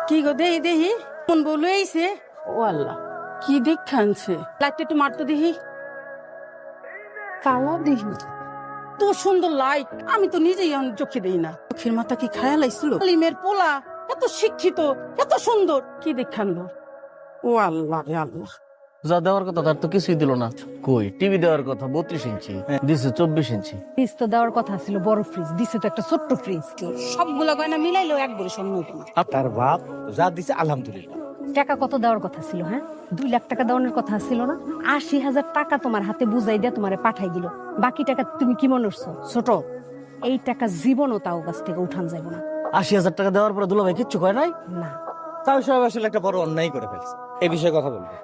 কি গো দেহি দেহি কোন বলে আইছে? ও আল্লাহ, কি দেখা আনছে? লাইটটা একটু মারতো দেখি। কালা দেখি। তো সুন্দর লাইট, আমি তো নিজেই চোখে দেই না। চোখের মাথা কি খায়াল আইছিল? লিমের পোলা এত শিক্ষিত, এত সুন্দর, কি দেখানলো? ও আল্লাহ রে আল্লাহ। যা দেওয়ার কথা তার তো কিছুই দিল না। কই টিভি দেওয়ার কথা 32 ইঞ্চি, দিছে 24 ইঞ্চি। ফ্রিজ তো দেওয়ার কথা ছিল, বড় ফ্রিজ দিছে তো একটা ছোট্ট ফ্রিজ। সবগুলা গয়না মিলাইলেও একবারে স্বর্ণ হইতো না। তার বাপ যা দিছে আলহামদুলিল্লাহ। টাকা কত দেওয়ার কথা ছিল? হ্যাঁ, 2 লাখ টাকা দেওয়ার কথা ছিল না? 80,000 টাকা তোমার হাতে বুঝাই দিয়ে তোমারে পাঠাই দিল। বাকি টাকা তুমি কি মনে করছো ছোট? এই টাকা জীবনও তাও কাছ থেকে উঠান যাবে না। 80,000 টাকা দেওয়ার পরে দুলাভাই কিচ্ছু কয় নাই। না, তাও সাহেব আসলে একটা বড় অন্যায় করে ফেলছে, এই বিষয়ে কথা বলবো।